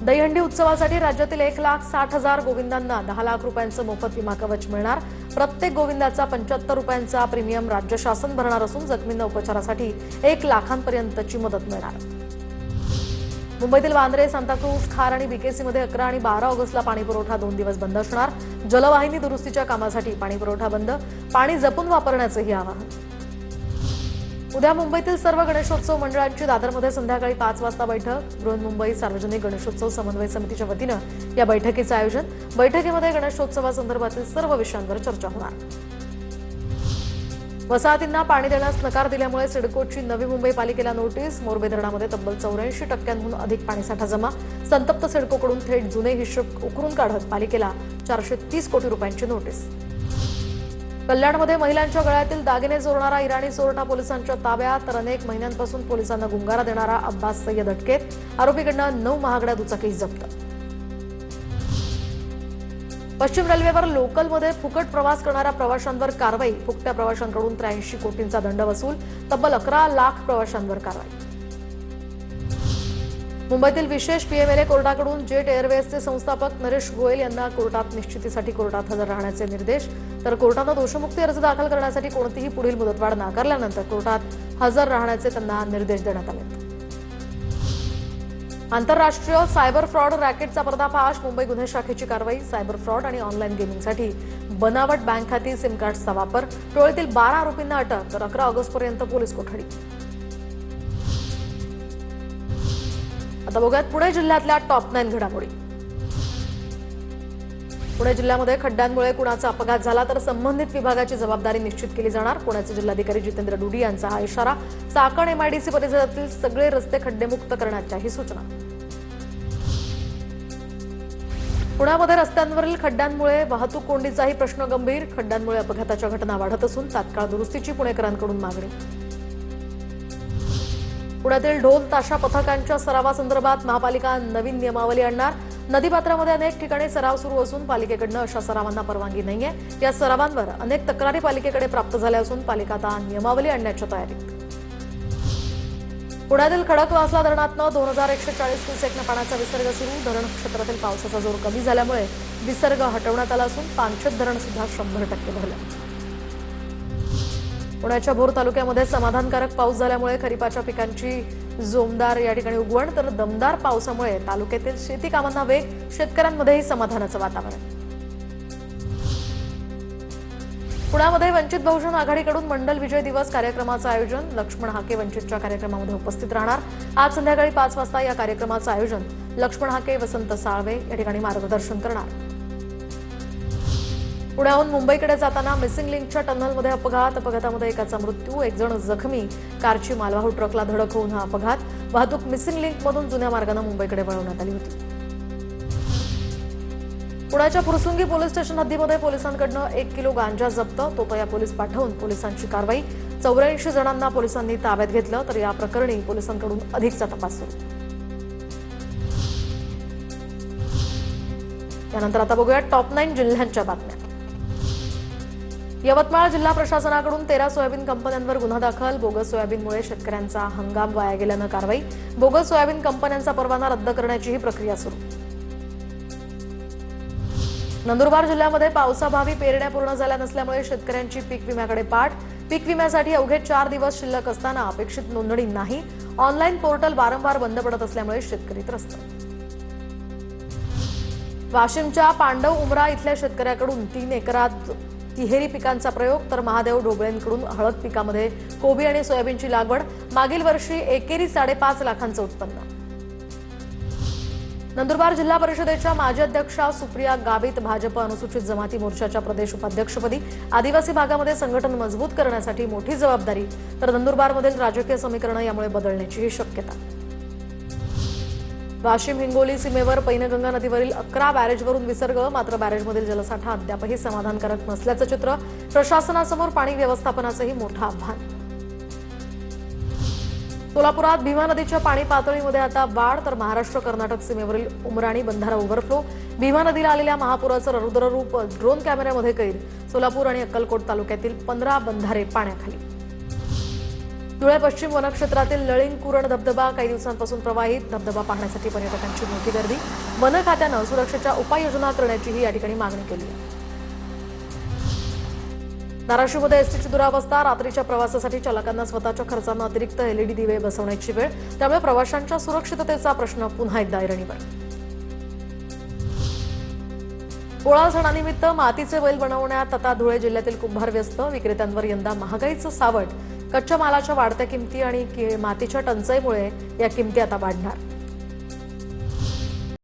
दहीहंडी उत्सवासाठी राज्यातील 1,60,000 गोविंदांना 10 लाख रुपयांचं मोफत विमा कवच मिळणार। प्रत्येक गोविंदाचा 75 रुपयांचा प्रीमियम राज्य शासन भरणार असून जखमींना उपचारासाठी 1 लाखांपर्यंतची मदत मिळणार। मुंबईतील वांद्रे, सांताक्रूज, खार आणि बीकेसीमध्ये 11 आणि 12 ऑगस्टला पाणी पुरवठा 2 दिवस बंद असणार। जलवाहिनी दुरुस्तीच्या कामासाठी पाणी पुरवठा बंद, पाणी जपून वापरण्याचंही आवाहन। उद्या मुंबईतील सर्व गणेशोत्सव मंडळांची दादरमध्ये संध्याकाळी 5 वाजता बैठक। बृहन्मुंबई सार्वजनिक गणेशोत्सव समन्वय समितीच्या वतीनं या बैठकीचं आयोजन। बैठकीमध्ये गणेशोत्सवासंदर्भातील सर्व विषयांवर चर्चा होणार। वसाहतींना पाणी देण्यास नकार दिल्यामुळे सिडकोची नवी मुंबई पालिकेला नोटीस। मोरबे धरणामध्ये तब्बल 84% अधिक पाणीसाठा जमा। संतप्त सिडकोकडून थेट जुने हिशोब उकरून काढत पालिकेला 430 कोटी रुपयांची नोटीस। कल्याणमध्ये महिलांच्या गळ्यातील दागिने चोरणारा इराणी चोरटा पोलिसांच्या ताब्यात। तर अनेक महिन्यांपासून पोलिसांना गुंगारा देणारा अब्बास सय्यद अटकेत। आरोपीकडनं 9 महागड्या दुचाकी जप्त। पश्चिम रेल्वेवर लोकलमध्ये फुकट प्रवास करणाऱ्या प्रवाशांवर कारवाई। फुकट्या प्रवाशांकडून 83 कोटींचा दंड वसूल। तब्बल 11 लाख प्रवाशांवर कारवाई। मुंबईतील विशेष पीएमएलए कोर्टाकडून जेट एअरवेजचे संस्थापक नरेश गोयल यांना कोर्टात निश्चितीसाठी कोर्टात हजर राहण्याचे निर्देश। तर कोर्टानं दोषमुक्ती अर्ज दाखल करण्यासाठी कोणतीही पुढील मुदतवाढ नाकारल्यानंतर कोर्टात हजर राहण्याचे त्यांना निर्देश देण्यात आले। आंतरराष्ट्रीय सायबर फ्रॉड रॅकेटचा पर्दाफाश। मुंबई गुन्हे शाखेची कारवाई। सायबर फ्रॉड आणि ऑनलाईन गेमिंगसाठी बनावट बँक खाती, सिम कार्ड्सचा वापर। टोळीतील 12 आरोपींना अटक। तर 11 ऑगस्टपर्यंत पोलीस कोठडी। आता बघूयात पुणे जिल्ह्यातल्या टॉप 9 घडामोडी। पुणे जिल्ह्यामध्ये खड्ड्यांमुळे कुणाचा अपघात झाला तर संबंधित विभागाची जबाबदारी निश्चित केली जाणार। पुण्याचे जिल्हाधिकारी जितेंद्र डुडी यांचा हा इशारा। चाकण एमआयडीसी परिसरातील सगळे रस्ते खड्डेमुक्त करण्याच्याही सूचना। पुण्यामध्ये रस्त्यांवरील खड्ड्यांमुळे वाहतूक कोंडीचाही प्रश्न गंभीर। खड्ड्यांमुळे अपघाताच्या घटना वाढत असून तात्काळ दुरुस्तीची पुणेकरांकडून मागणी। पुण्यातील ढोल ताशा पथकांच्या सरावासंदर्भात महापालिका नवीन नियमावली आणणार। नदीपात्रामध्ये अनेक ठिकाणी सराव सुरू असून पालिकेकडनं अशा सरावांना परवानगी नाहीये। या सरावांवर अनेक तक्रारी पालिकेकडे प्राप्त झाल्या असून पालिका आता नियमावली आणण्याच्या तयारीत। पुण्यातील खडकवासला धरणातनं 2140 क्युसेकनं पाण्याचा विसर्ग सुरू। धरण क्षेत्रातील पावसाचा जोर कमी झाल्यामुळे विसर्ग हटवण्यात आला असून पानशेत धरण सुद्धा 100% भरलं। पुण्याच्या भोर तालुक्यामध्ये समाधानकारक पाऊस झाल्यामुळे खरीपाच्या पिकांची जोमदार या ठिकाणी उगवण। तर दमदार पावसामुळे तालुक्यातील शेती कामांना वेग। शेतकऱ्यांमध्येही समाधानाचं वातावरण। पुण्यामध्ये वंचित बहुजन आघाडीकडून मंडल विजय दिवस कार्यक्रमाचं आयोजन। लक्ष्मण हाके वंचितच्या कार्यक्रमामध्ये उपस्थित राहणार। आज संध्याकाळी 5 वाजता या कार्यक्रमाचं आयोजन। लक्ष्मण हाके, वसंत साळवे या ठिकाणी मार्गदर्शन करणार। पुण्याहून मुंबईकडे जाताना मिसिंग लिंकच्या टनेलमध्ये अपघातामध्ये एकाचा मृत्यू, 1 जण जखमी। कारची मालवाहू ट्रकला धडक होऊन हा अपघात। वाहतूक मिसिंग लिंकमधून जुन्या मार्गाने मुंबईकडे वळवण्यात आली होती। पुण्याच्या फुरसुंगी पोलीस स्टेशन हद्दीमध्ये पोलिसांकडनं 1 किलो गांजा जप्त। तोतया पोलीस पाठवून पोलिसांची कारवाई। 84 जणांना पोलिसांनी ताब्यात घेतलं। तर या प्रकरणी पोलिसांकडून अधिकचा तपास सुरू। यानंतर आता बघूया टॉप 9 जिल्ह्यांच्या बातम्या। यवतमाळ जिल्हा प्रशासनाकडून 13 सोयाबीन कंपन्यांवर गुन्हा दाखल। बोगस सोयाबीनमुळे शेतकऱ्यांचा हंगाम वाया गेल्यानं कारवाई। बोगस सोयाबीन कंपन्यांचा परवाना रद्द करण्याचीही प्रक्रिया सुरू। नंदुरबार जिल्ह्यामध्ये पावसाभावी पेरण्या पूर्ण झाल्या नसल्यामुळे शेतकऱ्यांची पीक विम्याकडे पाठ। पीक विम्यासाठी अवघे 4 दिवस शिल्लक असताना अपेक्षित नोंदणी नाही। ऑनलाईन पोर्टल वारंवार बंद पडत असल्यामुळे शेतकरी त्रस्त। वाशिमच्या पांडव उमरा इथल्या शेतकऱ्याकडून 3 एकरात तिहेरी पिकांचा प्रयोग। तर महादेव ढोबळेंकडून हळद पिकामध्ये कोबी आणि सोयाबीनची लागवड। मागील वर्षी एकेरी 5.5 लाखांचं उत्पन्न। नंदुरबार जिल्हा परिषदेच्या माजी अध्यक्षा सुप्रिया गावित भाजप अनुसूचित जमाती मोर्चाच्या प्रदेश उपाध्यक्षपदी। आदिवासी भागामध्ये संघटन मजबूत करण्यासाठी मोठी जबाबदारी। तर नंदुरबारमधील राजकीय समीकरण यामुळे बदलण्याचीही शक्यता। वाशिम हिंगोली सीमेवर पैनगंगा नदीवरील 11 बॅरेजवरून विसर्ग। मात्र बॅरेजमधील जलसाठा अद्यापही समाधानकारक नसल्याचं चित्र। प्रशासनासमोर पाणी व्यवस्थापनाचंही मोठं आव्हान। सोलापुरात भीमा नदीच्या पाणी पातळीमध्ये आता वाढ। तर महाराष्ट्र कर्नाटक सीमेवरील उमराणी बंधारा ओव्हरफ्लो। भीमा नदीला आलेल्या महापुराचं रौद्र रूप ड्रोन कॅमेऱ्यामध्ये कैद। सोलापूर आणि अक्कलकोट तालुक्यातील 15 बंधारे पाण्याखाली। धुळे पश्चिम वनक्षेत्रातील लळिंग कुरण धबधबा काही दिवसांपासून प्रवाहित. धबधबा पाहण्यासाठी पर्यटकांची मोठी गर्दी. वन खात्यानं सुरक्षेच्या उपाययोजना करण्याचीही या ठिकाणी मागणी केली आहे. धाराशिवमध्ये एसटीची दुरावस्था. रात्रीच्या प्रवासासाठी चालकांना स्वतःच्या खर्चानं अतिरिक्त एलईडी दिवे बसवण्याची वेळ. त्यामुळे प्रवाशांच्या सुरक्षिततेचा प्रश्न पुन्हा एकदा ऐरणीवर. पोळा सणानिमित्त मातीचे बैल बनवण्यात आता धुळे जिल्ह्यातील कुंभार व्यस्त. विक्रेत्यांवर यंदा महागाईचं सावट. कच्च्या मालाच्या वाढत्या किमती आणि मातीच्या टंचाईमुळे या किमती आता वाढणार.